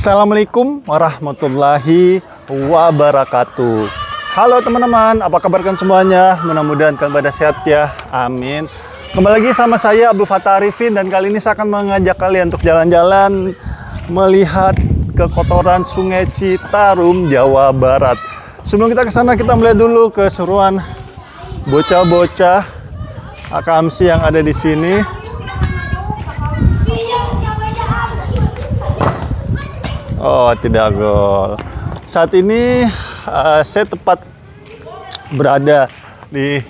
Assalamualaikum warahmatullahi wabarakatuh. Halo teman-teman, apa kabar kan semuanya? Mudah-mudahan kalian pada sehat ya, amin. Kembali lagi sama saya Abdul Fattah Arifin, dan kali ini saya akan mengajak kalian untuk jalan-jalan melihat kekotoran Sungai Citarum, Jawa Barat. Sebelum kita ke sana, kita melihat dulu keseruan bocah-bocah akamsi yang ada di sini. Oh, tidak gol. Saat ini saya tepat berada di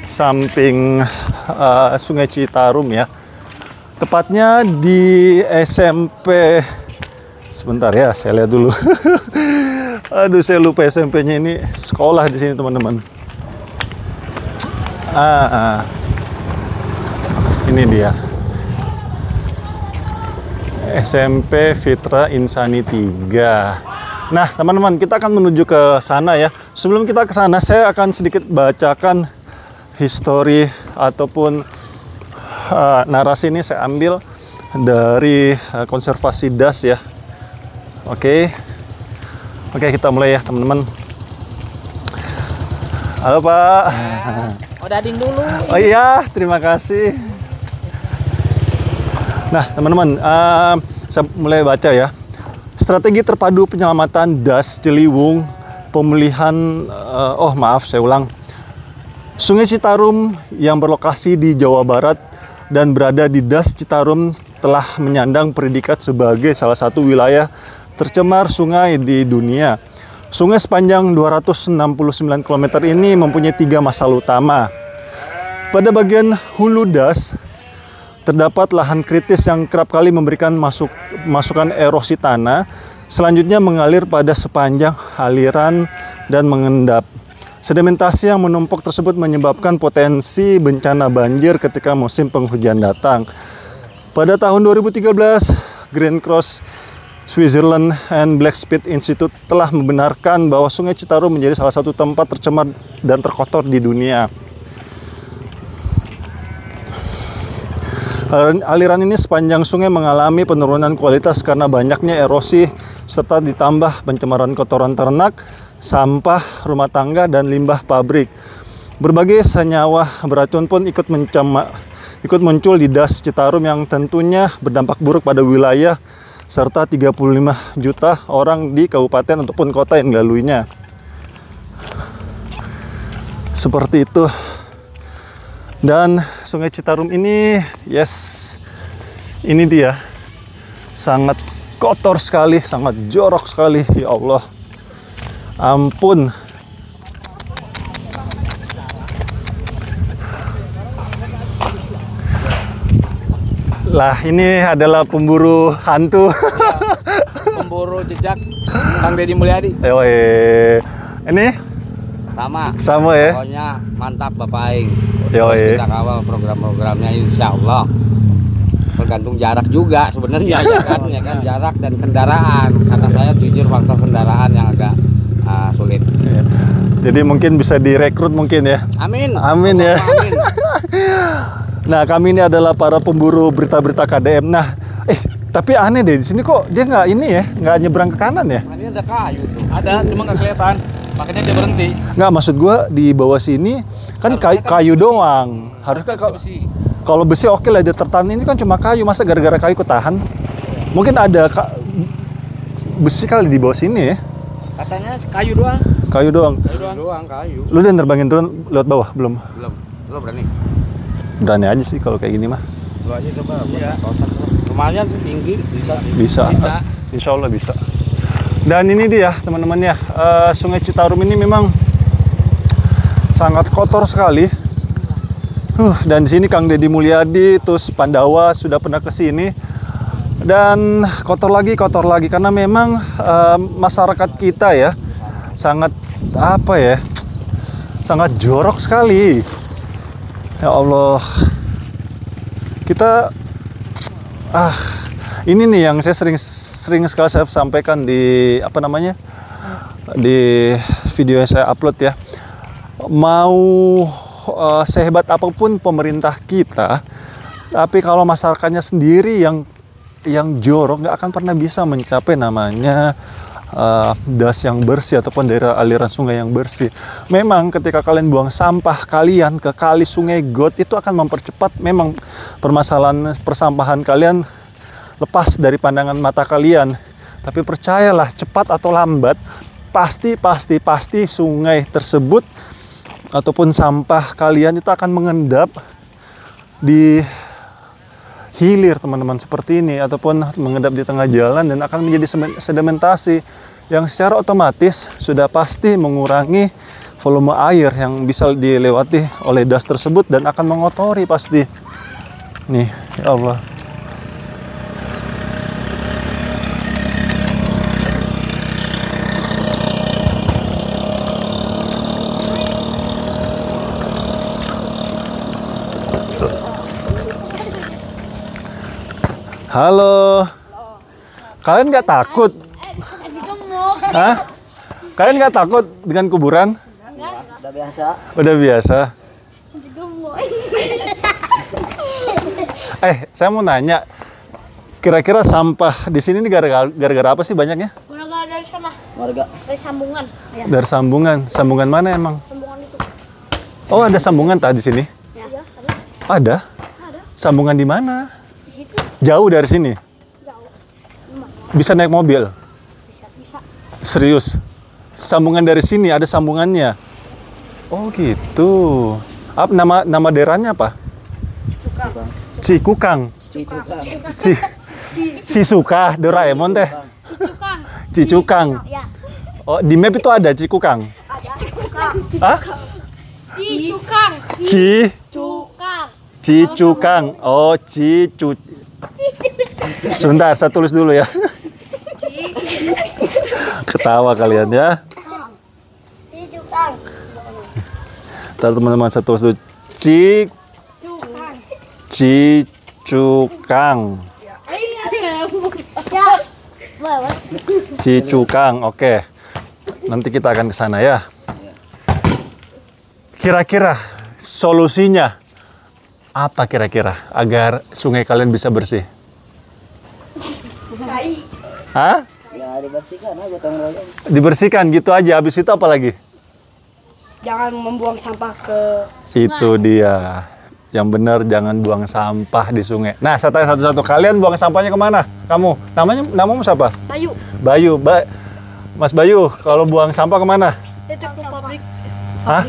samping Sungai Citarum ya. Tepatnya di SMP. Sebentar ya, saya lihat dulu. Aduh, saya lupa SMP-nya ini sekolah di sini, teman-teman. Ini dia. SMP Fitra Insani 3. Nah, teman-teman, kita akan menuju ke sana ya. Sebelum kita ke sana, saya akan sedikit bacakan histori ataupun narasi ini saya ambil dari konservasi das ya. Oke, kita mulai ya, teman-teman. Halo, Pak. Oh, Dadin dulu. Oh iya, terima kasih. Nah, teman-teman, saya mulai baca ya. Strategi terpadu penyelamatan das Ciliwung, pemulihan, saya ulang. Sungai Citarum yang berlokasi di Jawa Barat dan berada di das Citarum telah menyandang predikat sebagai salah satu wilayah tercemar sungai di dunia. Sungai sepanjang 269 km ini mempunyai 3 masalah utama. Pada bagian hulu das, terdapat lahan kritis yang kerap kali memberikan masukan erosi tanah, selanjutnya mengalir pada sepanjang aliran dan mengendap. Sedimentasi yang menumpuk tersebut menyebabkan potensi bencana banjir ketika musim penghujan datang. Pada tahun 2013, Green Cross Switzerland and Black Spit Institute telah membenarkan bahwa Sungai Citarum menjadi salah satu tempat tercemar dan terkotor di dunia. Aliran ini sepanjang sungai mengalami penurunan kualitas karena banyaknya erosi serta ditambah pencemaran kotoran ternak, sampah rumah tangga, dan limbah pabrik. Berbagai senyawa beracun pun ikut muncul di das Citarum yang tentunya berdampak buruk pada wilayah serta 35 juta orang di kabupaten ataupun kota yang dilaluinya. Seperti itu. Dan Sungai Citarum ini, ini dia, sangat kotor sekali, sangat jorok sekali, ya Allah, ampun. Lah, ini adalah pemburu hantu. Pemburu jejak Kang Deddy Mulyadi. Ini? Sama ya? Pokoknya mantap Bapak Aing. Terus kita kawal program-programnya insya Allah. Tergantung jarak juga sebenarnya ya kan jarak dan kendaraan. Karena saya jujur faktor kendaraan yang agak sulit. Jadi mungkin bisa direkrut mungkin ya? Amin. Amin ya. Amin. Nah, kami ini adalah para pemburu berita-berita KDM. Nah, tapi aneh deh, di sini kok dia nggak nyebrang ke kanan ya? Ini ada kayu tuh. Ada, cuma nggak kelihatan. Makanya dia berhenti. Nggak, maksud gua di bawah sini kan kayu doang. Harusnya kalau besi oke lah, dia tertahan. Ini kan cuma kayu, masa gara-gara kayu ketahan? Mungkin ada besi kali di bawah sini ya? Katanya kayu doang. Kayu doang. Kayu. Lu udah nerbangin drone lewat bawah belum? Belum. Lu berani? Berani aja sih kalau kayak gini mah. Lu aja coba buat tos-tosan. Lumayan sih tinggi, bisa. Insya Allah bisa. Dan ini dia teman-teman ya, Sungai Citarum ini memang sangat kotor sekali. Dan di sini Kang Deddy Mulyadi, terus Pandawa sudah pernah ke sini. Dan kotor lagi karena memang masyarakat kita ya sangat sangat jorok sekali. Ya Allah. Kita ini nih yang saya sering sekali saya sampaikan di di video yang saya upload ya. Mau sehebat apapun pemerintah kita, tapi kalau masyarakatnya sendiri yang yang jorok nggak akan pernah bisa mencapai namanya das yang bersih ataupun daerah aliran sungai yang bersih. Memang ketika kalian buang sampah kalian ke kali, sungai, got, itu akan mempercepat memang permasalahan persampahan kalian lepas dari pandangan mata kalian. Tapi percayalah, cepat atau lambat pasti sungai tersebut ataupun sampah kalian itu akan mengendap di hilir teman-teman seperti ini, ataupun mengendap di tengah jalan dan akan menjadi sedimentasi yang secara otomatis sudah pasti mengurangi volume air yang bisa dilewati oleh das tersebut dan akan mengotori pasti. Nih, ya Allah. Halo. Kalian nggak takut? Hah? Kalian nggak takut dengan kuburan? Udah biasa. Udah biasa. Saya mau nanya. Kira-kira sampah di sini nih gara-gara apa sih banyaknya? Gara-gara dari sana. Warga. Dari sambungan. Ya. Dari sambungan. Sambungan mana emang? Sambungan itu. Oh, ada sambungan tadi sini? Ya. Ada? Sambungan di mana? Di situ Jauh dari sini? jauh. Bisa naik mobil? Bisa. Serius? Sambungan dari sini ada sambungannya? Oh gitu. Apa nama daerahnya apa? Cikukang. Shizuka, Doraemon teh. Cicukang. Cicukang. Ya. Oh, di map itu ada Cikukang. Hah? Cicukang. Cicukang. Cukang. Oh, Sebentar, saya tulis dulu ya. Ketawa kalian ya. Cicukang. Ntar teman-teman saya tulis dulu. Cukang. Cicukang. Ya. Bawa. Cicukang, oke. Nanti kita akan ke sana ya. Kira-kira solusinya apa kira-kira agar sungai kalian bisa bersih? Hah? Ya dibersihkan aja gotong royong. Dibersihkan gitu aja. Habis itu apa lagi? Jangan membuang sampah ke Itu dia. Yang benar, jangan buang sampah di sungai. Nah, saya tanya satu-satu. Kalian buang sampahnya kemana? Kamu? Namamu siapa? Bayu. Bayu. Mas Bayu, kalau buang sampah kemana? Itu ke pabrik. Hah?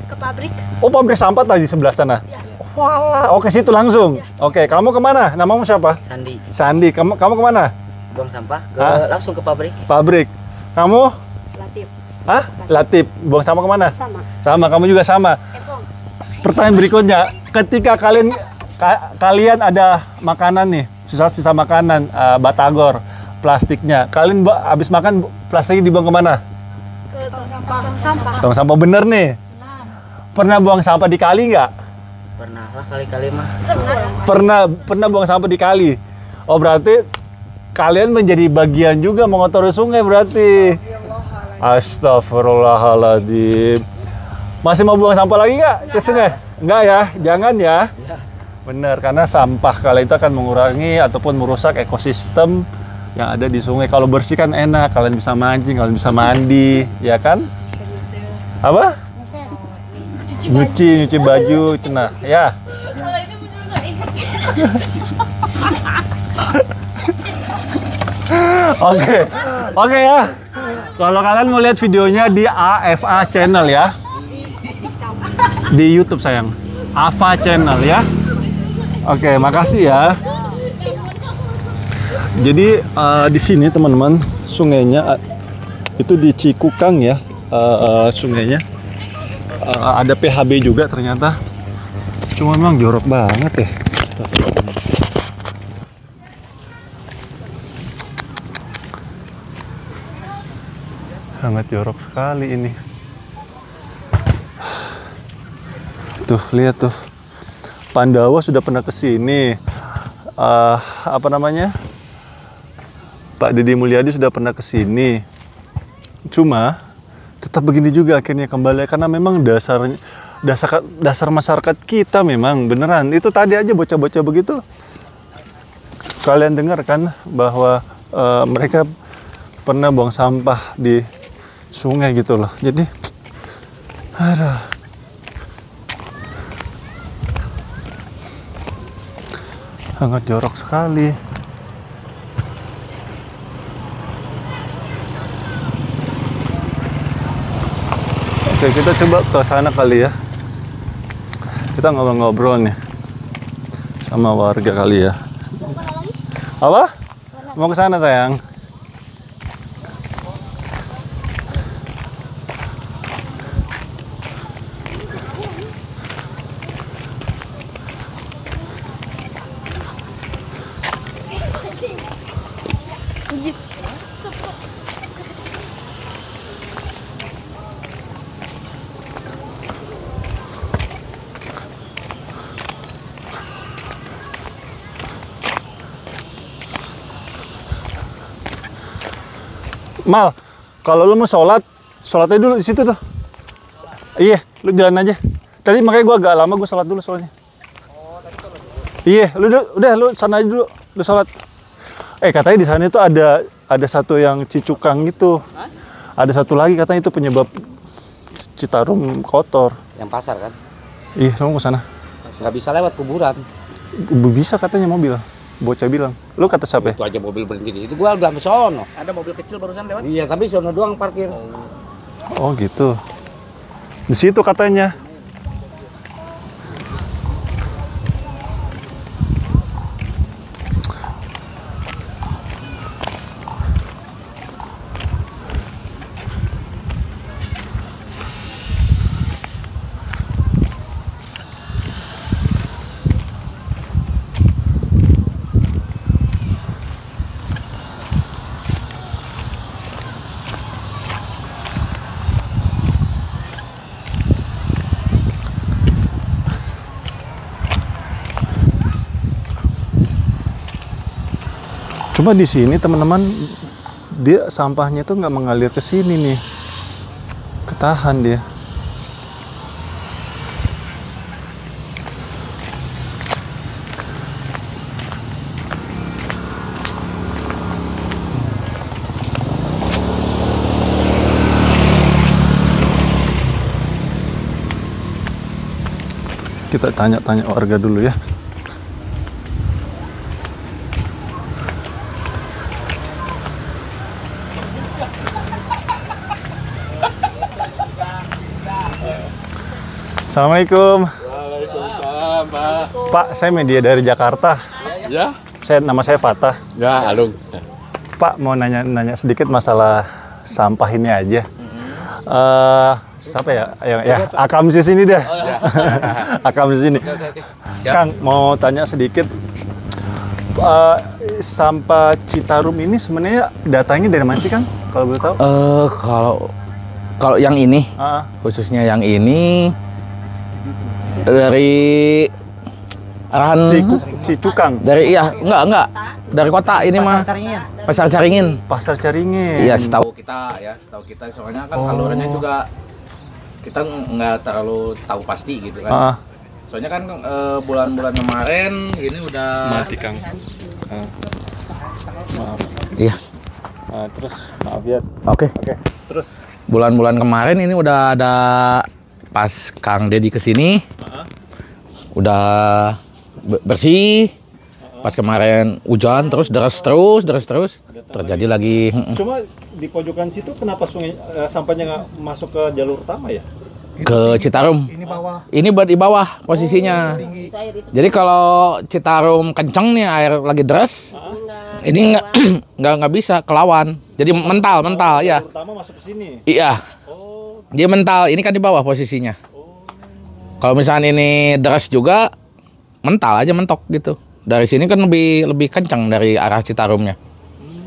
Ke pabrik. Oh, pabrik sampah tadi sebelah sana? Ya. Walah, oke situ langsung. Oke, kamu kemana? Namamu siapa? Sandi. Sandi. Kamu kemana? Buang sampah ke Hah? langsung ke pabrik. Pabrik. Kamu? Latif. Hah? Latif. Buang sampah kemana? Sama. Sama, kamu juga sama. Epong. Pertanyaan berikutnya, ketika kalian ada makanan nih, sisa-sisa makanan, batagor, plastiknya, kalian habis makan plastiknya dibuang kemana? Ke tong sampah. Tong sampah bener nih. Pernah buang sampah di kali nggak? Pernah lah kali-kali mah. Pernah buang sampah di kali. Oh, berarti kalian menjadi bagian juga mengotori sungai berarti. Astagfirullahaladzim. Masih mau buang sampah lagi nggak ke sungai? Enggak ya, jangan ya. Bener, karena sampah kalian itu akan mengurangi ataupun merusak ekosistem yang ada di sungai. Kalau bersih kan enak, kalian bisa mancing, kalian bisa mandi, ya kan? Apa? Nyuci baju, cenah, ya. Oke ya. Kalau kalian mau lihat videonya di AFA Channel ya. Di YouTube sayang. AFA Channel ya. Oke, makasih ya. Jadi di sini teman-teman, sungainya itu di Cikukang ya, sungainya. Ada PHB juga ternyata. Cuma memang jorok banget ya. Sangat jorok sekali ini. Tuh, lihat tuh. Pandawa sudah pernah ke sini. Apa namanya? Pak Deddy Mulyadi sudah pernah ke sini. Cuma tetap begini juga akhirnya kembali karena memang dasar masyarakat kita memang beneran. Itu tadi aja bocah-bocah begitu. kalian dengar kan bahwa mereka pernah buang sampah di sungai gitu loh. Jadi, aduh. Sangat jorok sekali. Oke, kita coba ke sana kali ya. Kita ngobrol-ngobrol nih sama warga kali ya. Apa? Mau ke sana sayang? Mal, kalau lu mau sholatnya dulu di situ tuh. Iya, lu jalan aja. Tadi makanya gua agak lama, gua sholat dulu soalnya. Iya, udah lu sana aja dulu, lu sholat. Katanya di sana itu ada satu yang Cicukang gitu. Ada satu lagi katanya itu penyebab Citarum kotor. Yang pasar kan? Iya, kamu ke sana. Nggak bisa lewat kuburan. Bisa katanya mobil. Bocah bilang. Lu kata siapa? Itu aja mobil berhenti di situ. Gua udah ke sono. Ada mobil kecil barusan lewat. Iya, tapi sono doang parkir. Oh gitu. Di situ katanya. Cuma di sini teman-teman, dia sampahnya tuh nggak mengalir ke sini nih, ketahan dia. Kita tanya-tanya warga dulu ya. Assalamualaikum. Waalaikumsalam, Pak. Pak, saya media dari Jakarta. Ya? Nama saya Fatah. Ya, Alung. Pak, mau nanya sedikit masalah sampah ini aja. Siapa ya? Akam di sini deh. Akam di sini. Kang, mau tanya sedikit. Sampah Citarum ini sebenarnya datangnya dari mana sih, Kang? Kalau boleh tahu? Kalau yang ini, khususnya yang ini dari arahan Cicukang. Enggak. Dari kota ini mah. Pasar Caringin. Pasar Caringin. Iya, setahu kita soalnya kan alurnya juga kita nggak terlalu tahu pasti gitu kan. Soalnya kan bulan-bulan kemarin ini udah Mati, Kang. Maaf. Iya. Terus maaf ya. Oke. Terus Bulan-bulan kemarin ini udah ada pas Kang Dedi kesini, udah bersih. Pas kemarin hujan terus deras terus terjadi lagi. cuma di pojokan situ kenapa sungai sampahnya nggak masuk ke jalur utama ya? Ke Citarum. Ini di bawah posisinya. Jadi kalau Citarum kenceng nih air lagi deras, ini nggak bisa kelawan. Jadi mental ya. Jalur utama masuk ke sini. Iya. Dia mental. Ini kan di bawah posisinya. Kalau misalnya ini deras juga, mental aja mentok gitu. Dari sini kan lebih kencang dari arah Citarumnya.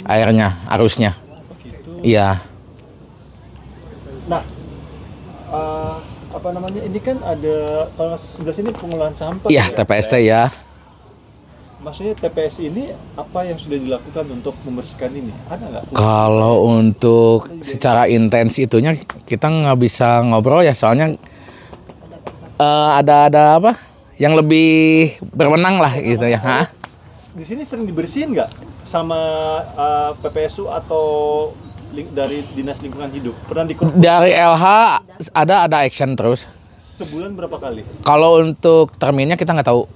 Airnya, arusnya. Iya. Nah, apa namanya? Ini kan ada kalau sebelah sini pengolahan sampah. Iya, TPST ya. Maksudnya TPS ini apa yang sudah dilakukan untuk membersihkan ini? Ada nggak? Kalau untuk secara intens itunya kita nggak bisa ngobrol ya, soalnya ada apa? Yang lebih berwenang lah gitu ya. di sini sering dibersihin nggak sama PPSU atau dari Dinas Lingkungan Hidup? Pernah dikeruk Dari LH ada action terus. sebulan berapa kali? Kalau untuk terminnya kita nggak tahu.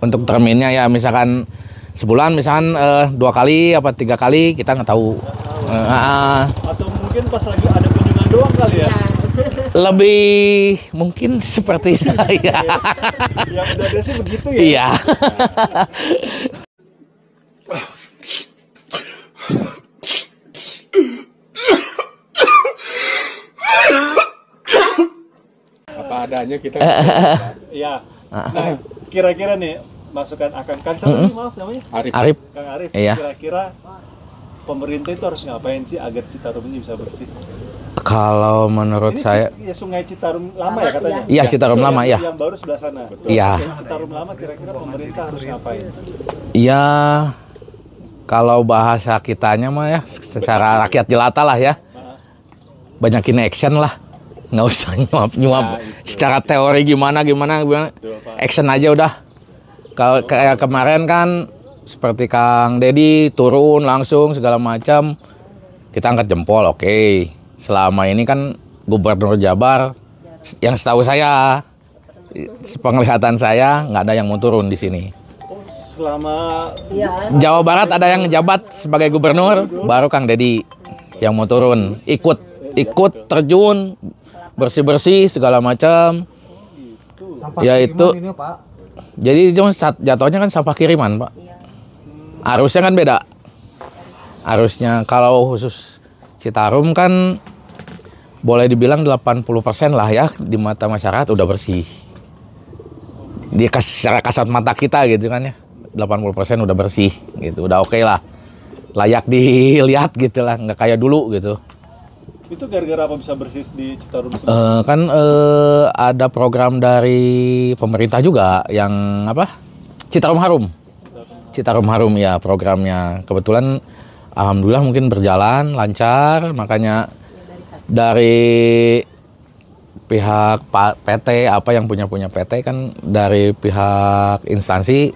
Untuk terminnya ya misalkan sebulan misalkan 2 kali apa 3 kali kita nggak tahu. Atau mungkin pas lagi ada kunjungan doang kali ya? Lebih mungkin seperti itu ya. Yang udah ada sih begitu ya? Iya. Apa adanya kita. Iya. Nah, kira-kira nih masukan Kang siapa nih, maaf namanya? Arif. Kang Arif. Iya. Kira-kira pemerintah itu harus ngapain sih agar Citarum ini bisa bersih? Kalau menurut Ini saya ya Sungai Citarum lama ya katanya? Iya, Citarum lama ya. Yang baru sebelah sana. Iya. Yang Citarum lama kira-kira pemerintah harus ngapain? ya kalau bahasa kitanya mah ya secara rakyat jelata lah ya. Banyakin action lah. Nggak usah nyuap-nyuap secara teori gimana. Action aja udah. Kalau kayak kemarin kan seperti Kang Dedi turun langsung segala macam, kita angkat jempol, oke. Selama ini kan Gubernur Jabar yang setahu saya, penglihatan saya nggak ada yang mau turun di sini. Selama Jawa Barat ada yang ngejabat sebagai gubernur, baru Kang Dedi yang mau turun, ikut terjun bersih-bersih segala macam. Ya itu. Jadi jatuhnya kan sampah kiriman, Pak. Arusnya kan beda. Arusnya kalau khusus Citarum kan boleh dibilang 80% lah ya di mata masyarakat udah bersih. Secara kasat mata kita gitu kan ya. 80% udah bersih gitu. Udah oke lah. Layak dilihat gitu lah, nggak kayak dulu gitu. itu gara-gara apa bisa bersih di Citarum? Kan ada program dari pemerintah juga yang apa? Citarum Harum. Citarum Harum ya programnya. Kebetulan alhamdulillah mungkin berjalan lancar, makanya dari pihak PT apa yang punya PT kan dari pihak instansi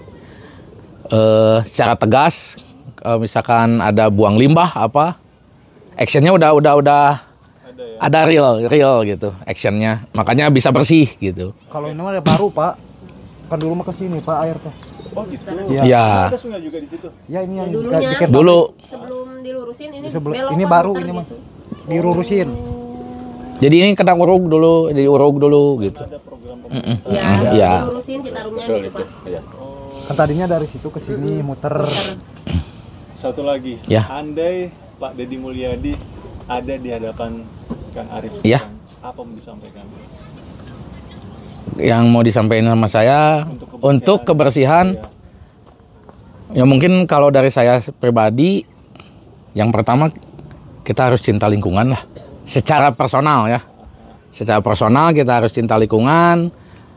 secara tegas misalkan ada buang limbah apa actionnya udah ada real gitu actionnya, makanya bisa bersih gitu. Kalau ini mah baru Pak, kan dulu mah kesini Pak air teh. Oh gitu. Ya. Ada sungai juga di situ. Ya ini yang Dulunya. dikit Dulu. Sebelum dilurusin ini Sebelum- belok ini Pak, baru muter ini mah. gitu. Diurusin. Jadi ini kena diurug dulu gitu. Ada program Ya, Ya. dilurusin Citarumnya gitu Pak. Kan tadinya dari situ ke sini muter. Satu lagi. Ya. Andai Pak Deddy Mulyadi ada di hadapan Kang Arif, Ya. apa mau disampaikan? Yang mau disampaikan sama saya untuk kebersihan ya mungkin kalau dari saya pribadi yang pertama kita harus cinta lingkungan lah secara personal ya. Secara personal kita harus cinta lingkungan.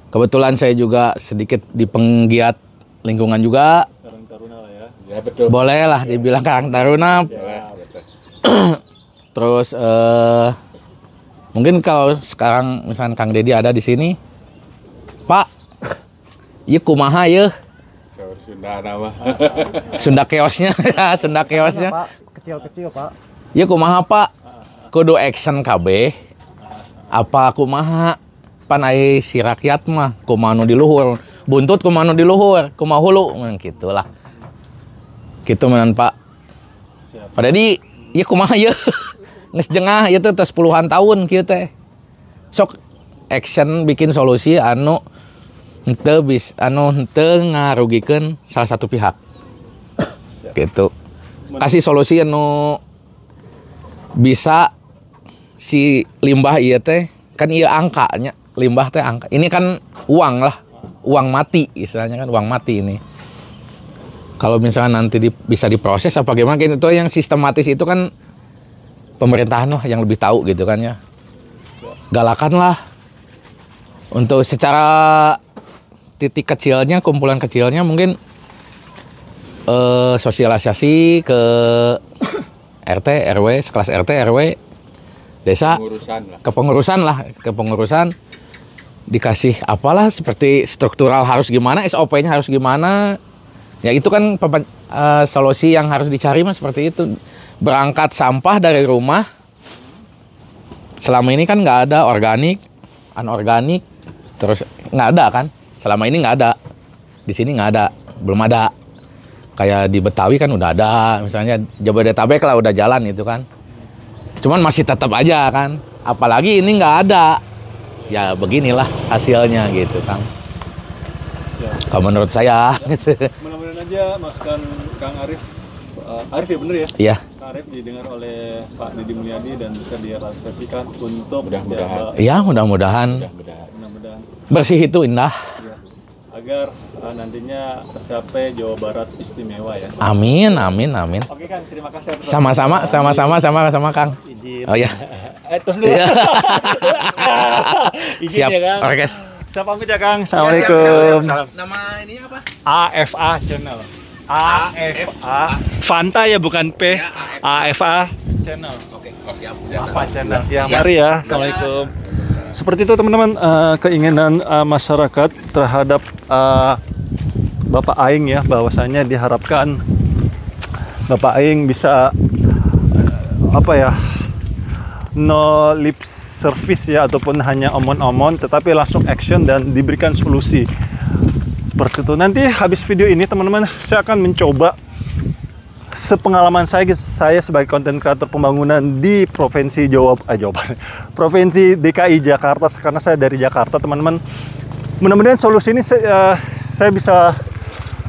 Kebetulan saya juga sedikit di penggiat lingkungan juga. Karang Taruna lah ya. Ya betul. Boleh lah dibilang Karang Taruna. Terus mungkin kalau sekarang misalkan Kang Dedi ada di sini, Pak, ieu kumaha yeuh? Saur Sunda nama. Sunda keosnya, Sunda keosnya. Pak, kecil-kecil Pak. Ieu kumaha Pak? Kudu action KB. Apa kumaha? Pan aya si rakyat mah kumaha nu di luhur, buntut kumaha nu di luhur, kumaha hulu, gitulah. Gitu menan Pak. Pak Dedi, ieu kumaha yeuh? Nges jengah itu tes puluhan tahun kieu teh. Sok action bikin solusi anu henteu ngarugikeun salah satu pihak. Gitu. Kasih solusi anu bisa si limbah ieu teh kan ieu angkanya, limbah teh angka. Ini kan uang lah, uang mati istilahnya kan uang mati ini. Kalau misalnya nanti bisa diproses apa gimana itu yang sistematis itu kan pemerintahan lah yang lebih tahu gitu kan ya. Galakanlah untuk secara titik kecilnya, kumpulan kecilnya mungkin sosialisasi ke RT, RW, sekelas RT, RW, desa, kepengurusan dikasih apalah seperti struktural harus gimana, SOP-nya harus gimana, Ya itu kan solusi yang harus dicari mas seperti itu. Berangkat sampah dari rumah. Selama ini kan nggak ada organik, anorganik, terus nggak ada kan. Selama ini nggak ada. Di sini nggak ada, belum ada. Kayak di Betawi kan udah ada, misalnya Jabodetabek lah udah jalan itu kan. Cuman masih tetap aja kan. Apalagi ini nggak ada. Ya beginilah hasilnya gitu kan. Kalau menurut saya gitu. Mudah-mudahan aja masukan Kang Arif, Arif ya bener ya? Iya. Kang Arif didengar oleh Pak Deddy Mulyadi dan bisa direalisasikan untuk Mudah-mudahan. Iya mudah-mudahan. mudah-mudahan Bersih itu indah. ya, agar nantinya tercapai Jawa Barat istimewa ya. Amin, amin, amin. Oke Kang, terima kasih atas sama-sama Kang. izin. Oh iya. Terus dulu. Iya. Izin Siap. ya Kang. Oke guys. Saya pamit ya Kang. Assalamualaikum. Nama ininya apa? AFA channel. AFA. Fanta ya bukan P. Ya, AFA channel. Oke, siap. AFA channel. Ya, mari ya. Assalamualaikum. Seperti itu teman-teman, keinginan masyarakat terhadap Bapak Aing ya, bahwasanya diharapkan Bapak Aing bisa no lip service ya, ataupun hanya omon-omon, tetapi langsung action dan diberikan solusi. Seperti itu. Nanti habis video ini teman-teman, saya akan mencoba sepengalaman saya sebagai konten kreator pembangunan di Provinsi Provinsi DKI Jakarta, karena saya dari Jakarta teman-teman. Mudah-mudahan solusi ini saya bisa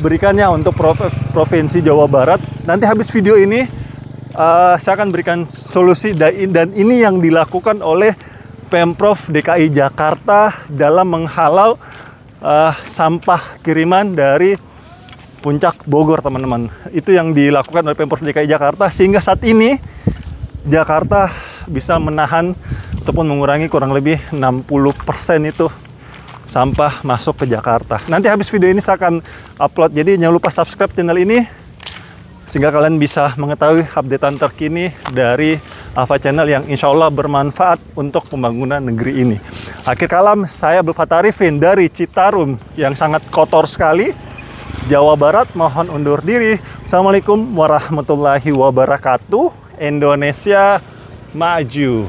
berikannya untuk Provinsi Jawa Barat. Nanti habis video ini saya akan berikan solusi, dan ini yang dilakukan oleh Pemprov DKI Jakarta dalam menghalau sampah kiriman dari Puncak Bogor teman-teman. Itu yang dilakukan oleh Pemprov DKI Jakarta, sehingga saat ini Jakarta bisa menahan ataupun mengurangi kurang lebih 60% itu sampah masuk ke Jakarta. Nanti habis video ini saya akan upload, jadi jangan lupa subscribe channel ini sehingga kalian bisa mengetahui updatean terkini dari AFA Channel yang insya Allah bermanfaat untuk pembangunan negeri ini. Akhir kalam, saya Abdul Fattah Arifin dari Citarum yang sangat kotor sekali, Jawa Barat, mohon undur diri. Assalamualaikum warahmatullahi wabarakatuh. Indonesia maju.